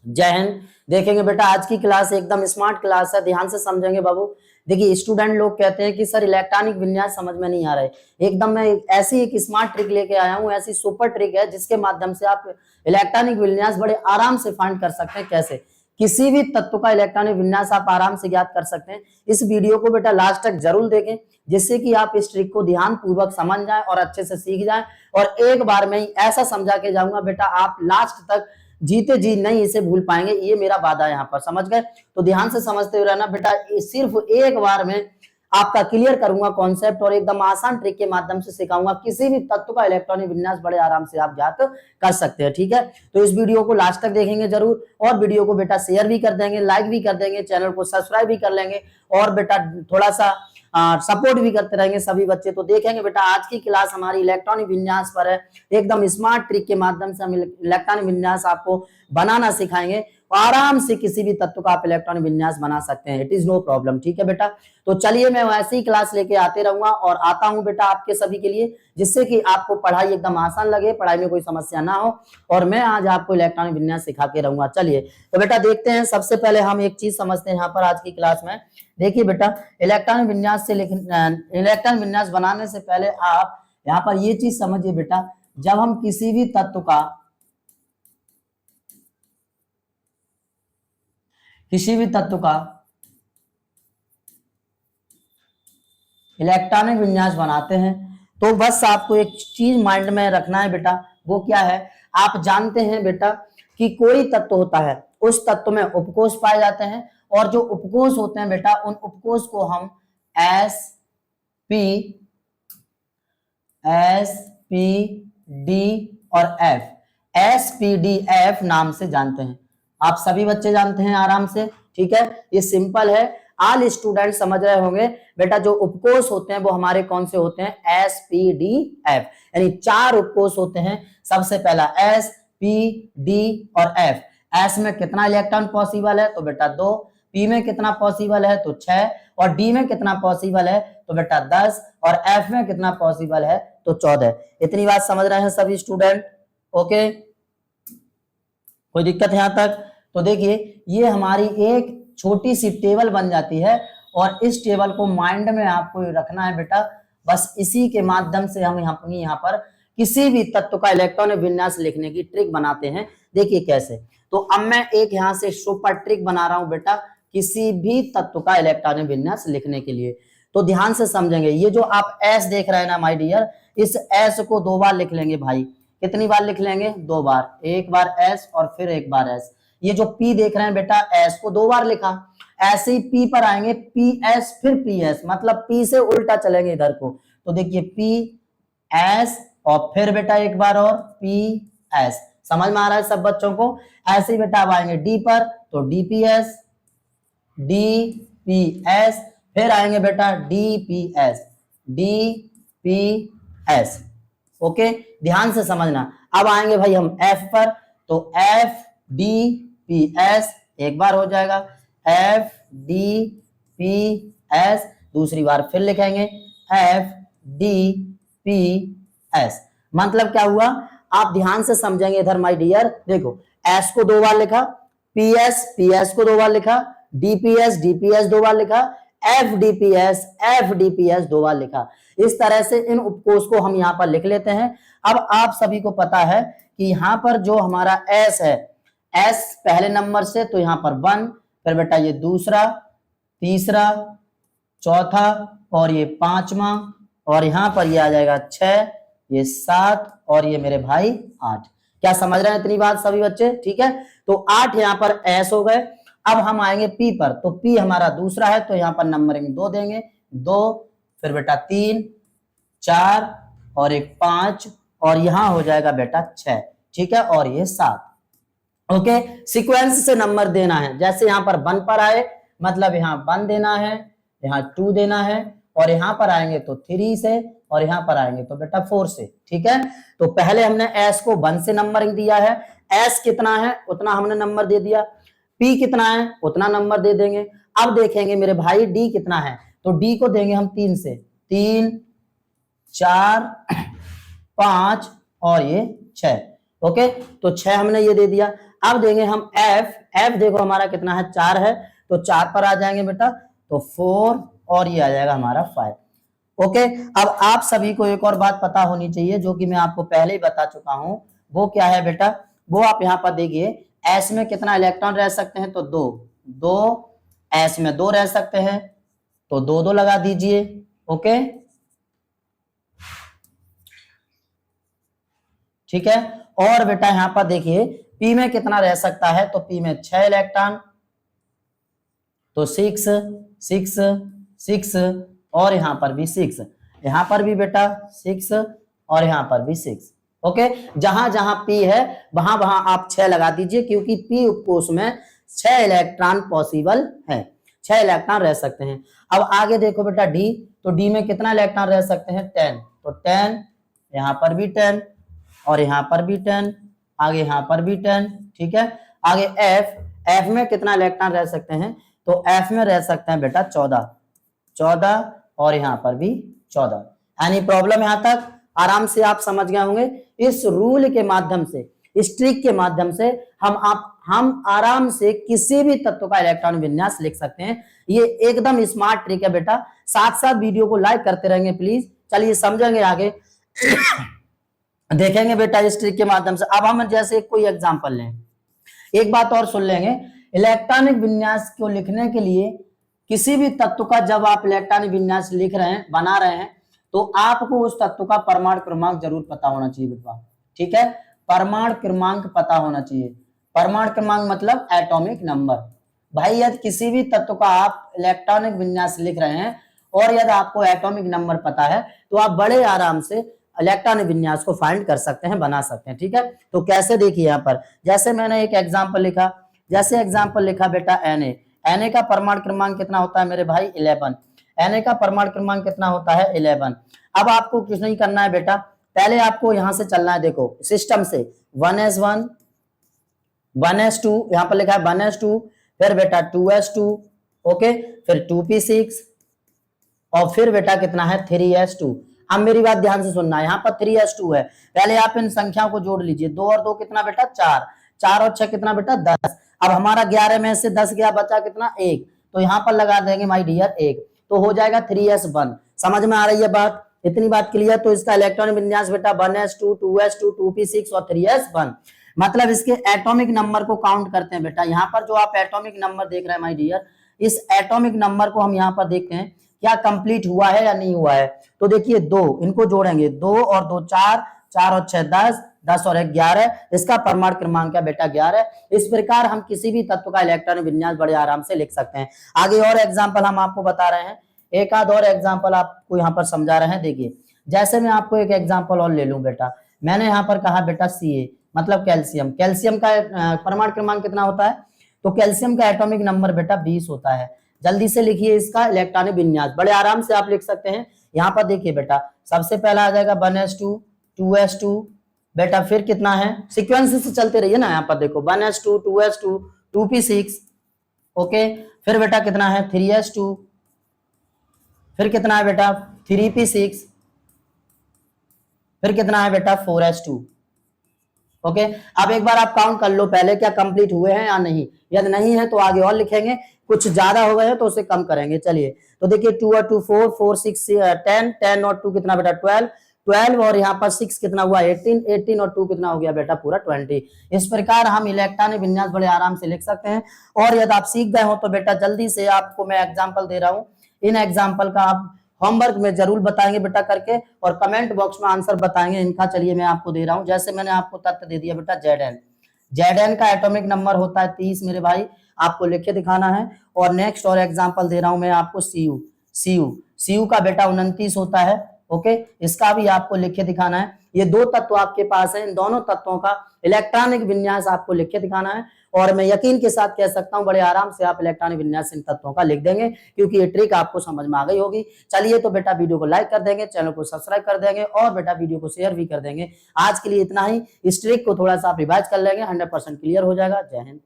जय हिंद। देखेंगे बेटा आज की क्लास एकदम स्मार्ट क्लास है, ध्यान से समझेंगे बाबू। देखिए स्टूडेंट लोग कहते हैं कि सर इलेक्ट्रॉनिक विन्यास समझ में नहीं आ रहा है। एकदम मैं ऐसी एक स्मार्ट ट्रिक लेके आया हूँ, ऐसी सुपर ट्रिक है जिसके माध्यम से आप इलेक्ट्रॉनिक विन्यास बड़े आराम से फाइंड कर सकते हैं। कैसे? किसी भी तत्व का इलेक्ट्रॉनिक विन्यास आप आराम से ज्ञात कर सकते हैं। इस वीडियो को बेटा लास्ट तक जरूर देखें, जिससे कि आप इस ट्रिक को ध्यान पूर्वक समझ जाएं और अच्छे से सीख जाएं। और एक बार में ही ऐसा समझा के जाऊंगा बेटा, आप लास्ट तक जीते जी नहीं इसे भूल पाएंगे, ये मेरा वादा है। यहाँ पर समझ गए? तो ध्यान से समझते हुए रहना बेटा, सिर्फ एक बार में आपका क्लियर करूंगा कॉन्सेप्ट और एकदम आसान ट्रिक के माध्यम से सिखाऊंगा। किसी भी तत्व का इलेक्ट्रॉनिक विन्यास बड़े आराम से आप ज्ञात कर सकते हैं। ठीक है, तो इस वीडियो को लास्ट तक देखेंगे जरूर, और वीडियो को बेटा शेयर भी कर देंगे, लाइक भी कर देंगे, चैनल को सब्सक्राइब भी कर लेंगे, और बेटा थोड़ा सा सपोर्ट भी करते रहेंगे सभी बच्चे। तो देखेंगे बेटा आज की क्लास हमारी इलेक्ट्रॉनिक विन्यास पर है। एकदम स्मार्ट ट्रिक के माध्यम से हम इलेक्ट्रॉनिक विन्यास आपको बनाना सिखाएंगे, आराम से किसी भी तत्व का आप इलेक्ट्रॉनिक विन्यास बना सकते हैं। It is no problem. ठीक है बेटा, तो चलिए मैं वैसे ही क्लास लेके आते रहूंगा और आता हूं बेटा आपके सभी के लिए, जिससे कि आपको पढ़ाई एकदम आसान लगे, पढ़ाई में कोई समस्या ना हो, और मैं आज आपको इलेक्ट्रॉनिक विन्यास सिखा के रहूंगा। चलिए तो बेटा देखते हैं। सबसे पहले हम एक चीज समझते हैं यहाँ पर आज की क्लास में। देखिए बेटा, इलेक्ट्रॉनिक विन्यास से इलेक्ट्रॉनिक विन्यास बनाने से पहले आप यहाँ पर ये चीज समझिए बेटा, जब हम किसी भी तत्व का इलेक्ट्रॉनिक विन्यास बनाते हैं, तो बस आपको एक चीज माइंड में रखना है बेटा। वो क्या है? आप जानते हैं बेटा कि कोई तत्व होता है, उस तत्व में उपकोष पाए जाते हैं, और जो उपकोष होते हैं बेटा, उन उपकोष को हम S, P, और S, P, D, F नाम से जानते हैं। आप सभी बच्चे जानते हैं आराम से। ठीक है, ये सिंपल है, ऑल स्टूडेंट समझ रहे होंगे बेटा। जो उपकोष होते हैं वो हमारे कौन से होते हैं? S, P, D, F, यानी 4 उपकोष होते हैं। सबसे पहला S, P, D और F। S में कितना इलेक्ट्रॉन पॉसिबल है? तो बेटा 2। P में कितना पॉसिबल है? तो 6। और D में कितना पॉसिबल है? तो बेटा 10। और F में कितना पॉसिबल है? तो 14। इतनी बात समझ रहे हैं सभी स्टूडेंट? ओके, कोई दिक्कत है यहां तक? तो देखिए ये हमारी एक छोटी सी टेबल बन जाती है, और इस टेबल को माइंड में आपको रखना है बेटा। बस इसी के माध्यम से हम यहाँ पर किसी भी तत्व का इलेक्ट्रॉनिक विन्यास लिखने की ट्रिक बनाते हैं। देखिए कैसे। तो अब मैं एक यहाँ से सुपर ट्रिक बना रहा हूं बेटा, किसी भी तत्व का इलेक्ट्रॉनिक विन्यास लिखने के लिए। तो ध्यान से समझेंगे। ये जो आप S देख रहे हैं ना माय डियर, इस S को 2 बार लिख लेंगे भाई। कितनी बार लिख लेंगे? 2 बार। एक बार S और फिर एक बार S। ये जो P देख रहे हैं बेटा, S को 2 बार लिखा, ऐसे ही P पर आएंगे, PS फिर PS, मतलब P से उल्टा चलेंगे इधर को। तो देखिए PS और फिर बेटा एक बार और PS। समझ में आ रहा है सब बच्चों को? ऐसे ही बेटा अब आएंगे D पर, तो DPS, DPS, फिर आएंगे बेटा DPS, DPS। ओके, ध्यान से समझना। अब आएंगे भाई हम F पर, तो FDPS एक बार हो जाएगा, FDPS दूसरी बार फिर लिखेंगे FDPS। मतलब क्या हुआ? आप ध्यान से समझेंगे इधर माय डियर। देखो S को 2 बार लिखा, PS को 2 बार लिखा, DPS 2 बार लिखा, FDPS 2 बार लिखा। इस तरह से इन उपकोष को हम यहाँ पर लिख लेते हैं। अब आप सभी को पता है कि यहाँ पर जो हमारा S है, S पहले नंबर से, तो यहाँ पर 1, फिर बेटा ये दूसरा, तीसरा, चौथा, और ये 5वां, और यहाँ पर ये आ जाएगा 6, ये 7, और ये मेरे भाई 8। क्या समझ रहे हैं इतनी बात सभी बच्चे? ठीक है, तो 8 यहाँ पर S हो गए। अब हम आएंगे P पर, तो P हमारा दूसरा है, तो यहाँ पर नंबरिंग 2 देंगे, 2, फिर बेटा 3, 4, और एक 5, और यहाँ हो जाएगा बेटा 6। ठीक है, और ये 7। ओके, सीक्वेंस से नंबर देना है। जैसे यहाँ पर 1 पर आए, मतलब यहाँ 1 देना है, यहाँ 2 देना है, और यहाँ पर आएंगे तो 3 से, और यहाँ पर आएंगे तो बेटा 4 से। ठीक है, तो पहले हमने S को 1 से नंबरिंग दिया है, S कितना है उतना हमने नंबर दे दिया, P कितना है उतना नंबर दे देंगे। अब देखेंगे मेरे भाई D कितना है, तो D को देंगे हम 3 से, 3, 4, 5, और ये 6। ओके, तो 6 हमने ये दे दिया। अब देंगे हम एफ, एफ देखो हमारा कितना है 4 है, तो 4 पर आ जाएंगे बेटा, तो 4 और ये आ जाएगा हमारा 5। ओके, अब आप सभी को एक और बात पता होनी चाहिए जो कि मैं आपको पहले ही बता चुका हूं, वो क्या है बेटा, वो आप यहाँ पर देखिए, एस में कितना इलेक्ट्रॉन रह सकते हैं, तो 2, 2, एस में 2 रह सकते हैं, तो 2 2 लगा दीजिए। ओके, ठीक है। और बेटा यहां पर देखिए पी में कितना रह सकता है, तो पी में 6 इलेक्ट्रॉन, तो 6 6 6, और यहां पर भी 6, यहां पर भी बेटा 6, और यहां पर भी 6। ओके, जहां जहां पी है वहां वहां आप 6 लगा दीजिए, क्योंकि पी उपकोष में 6 इलेक्ट्रॉन पॉसिबल है, 6 इलेक्ट्रॉन रह सकते हैं। अब आगे देखो बेटा डी, तो डी में कितना इलेक्ट्रॉन रह सकते हैं, 10, तो 10, यहां पर भी 10, और यहां पर भी 10, आगे यहां पर भी 10, ठीक है। आगे एफ, एफ में कितना इलेक्ट्रॉन रह सकते हैं, तो एफ में रह सकते हैं बेटा 14, 14, और यहां पर भी 14। एनी प्रॉब्लम यहां तक आराम से आप समझ गए होंगे। इस रूल के माध्यम से, इस ट्रिक के माध्यम से हम आराम से किसी भी तत्व का इलेक्ट्रॉन विन्यास लिख सकते हैं। ये एकदम स्मार्ट ट्रिक है बेटा, साथ साथ वीडियो को लाइक करते रहेंगे प्लीज। चलिए समझेंगे आगे देखेंगे बेटा इस ट्रिक के माध्यम से। अब हम जैसे कोई एग्जांपल लें, एक बात और सुन लेंगे, इलेक्ट्रॉनिक विन्यास को लिखने के लिए किसी भी तत्व का जब आप इलेक्ट्रॉनिक विन्यास लिख रहे हैं, बना रहे हैं, तो आपको उस तत्व का परमाणु क्रमांक जरूर पता होना चाहिए बेटा, ठीक है। परमाणु क्रमांक पता होना चाहिए। परमाणु क्रमांक मतलब एटॉमिक नंबर। भाई यदि किसी भी तत्व का आप इलेक्ट्रॉनिक विन्यास लिख रहे हैं और यदि आपको एटॉमिक नंबर पता है, तो आप बड़े आराम से इलेक्ट्रॉनिक विन्यास को फाइंड कर सकते हैं, बना सकते हैं, ठीक है। तो कैसे देखिए यहाँ पर, जैसे मैंने एक एग्जाम्पल लिखा, जैसे एग्जाम्पल लिखा बेटा Na, Na का परमाणु क्रमांक कितना होता है मेरे भाई 11, Na का परमाणु क्रमांक कितना होता है 11। अब आपको कुछ नहीं करना है बेटा, पहले आपको यहां से चलना है, देखो सिस्टम से 1s1, 1s2, यहां पर लिखा है 1s2, फिर बेटा 2s2, ओके, फिर 2p6, और फिर बेटा कितना है 3s2। अब मेरी बात ध्यान से सुनना, यहाँ पर 3s2 है, पहले आप इन संख्याओं को जोड़ लीजिए, 2 और 2 कितना बेटा 4, 4 और 6 कितना बेटा 10। अब हमारा 11 में से 10 गया, बचा कितना 1, तो यहाँ पर लगा देंगे माय डियर 1, तो हो जाएगा 3s1। समझ में आ रही है बात, इतनी बात क्लियर। तो इसका इलेक्ट्रॉनिक विन्यास बेटा 1s2, 2s2, 2p6 और 3s1। मतलब इसके एटॉमिक नंबर को काउंट करते हैं बेटा। यहाँ पर जो आप एटॉमिक नंबर देख रहे हैं माय डियर, इस एटॉमिक नंबर को हम यहाँ पर देखते हैं क्या कंप्लीट हुआ है या नहीं हुआ है। तो देखिए 2, इनको जोड़ेंगे, 2 और 2 4, 4 और 6 10, 10 और 1 11, इसका परमाणु क्रमांक है बेटा 11। इस प्रकार हम किसी भी तत्व का इलेक्ट्रॉनिक विन्यास बड़े आराम से लिख सकते हैं। आगे और एग्जांपल हम आपको बता रहे हैं, एक आध और एग्जांपल आपको यहाँ पर समझा रहे हैं। देखिए जैसे मैं आपको एक एग्जांपल और ले लूं बेटा, मैंने यहाँ पर कहा बेटा Ca मतलब कैल्शियम, कैल्शियम का परमाणु क्रमांक कितना होता है, तो कैल्शियम का एटॉमिक नंबर बेटा 20 होता है। जल्दी से लिखिए इसका इलेक्ट्रॉनिक विन्यास, बड़े आराम से आप लिख सकते हैं। यहाँ पर देखिए बेटा, सबसे पहला आ जाएगा 1s2, 2s2 बेटा, फिर कितना है, सीक्वेंस से चलते रहिए ना, यहाँ पर देखो 1s2, 2s2, 2p6, ओके, फिर बेटा कितना है 3s2, फिर कितना है बेटा 3p6, फिर कितना है बेटा 4s2, ओके। अब एक बार आप काउंट कर लो पहले, क्या कंप्लीट हुए हैं या नहीं, यदि नहीं है तो आगे और लिखेंगे, कुछ ज्यादा हो गए हैं तो उसे कम करेंगे। चलिए तो देखिए 2 और 2 4, 4 6 10, 10 और 2 कितना बेटा 12, 12 और यहाँ पर 6 कितना हुआ 18, 18 और 2 कितना हो गया बेटा पूरा 20। इस प्रकार हम इलेक्ट्रॉनिक विन्यास बड़े आराम से लिख सकते हैं। और यदि आप सीख गए हो तो बेटा जल्दी से आपको मैं एग्जाम्पल दे रहा हूँ, इन एग्जाम्पल का आप होमवर्क में जरूर बताएंगे बेटा करके, और कमेंट बॉक्स में आंसर बताएंगे इनका। चलिए मैं आपको दे रहा हूं, जैसे मैंने आपको तथ्य दे दिया बेटा Zn, Zn का एटॉमिक नंबर होता है 30 मेरे भाई, आपको लिख के दिखाना है। और नेक्स्ट और एग्जांपल दे रहा हूं मैं आपको Cu का बेटा 29 होता है, ओके, इसका भी आपको लिख के दिखाना है। ये 2 तत्व आपके पास है, इन दोनों तत्वों का इलेक्ट्रॉनिक विन्यास आपको लिख के दिखाना है। और मैं यकीन के साथ कह सकता हूं बड़े आराम से आप इलेक्ट्रॉनिक विन्यास इन तत्वों का लिख देंगे, क्योंकि ये ट्रिक आपको समझ में आ गई होगी। चलिए तो बेटा वीडियो को लाइक कर देंगे, चैनल को सब्सक्राइब कर देंगे, और बेटा वीडियो को शेयर भी कर देंगे। आज के लिए इतना ही, इस ट्रिक को थोड़ा सा आप रिवाइज कर लेंगे, 100% क्लियर हो जाएगा। जय हिंद।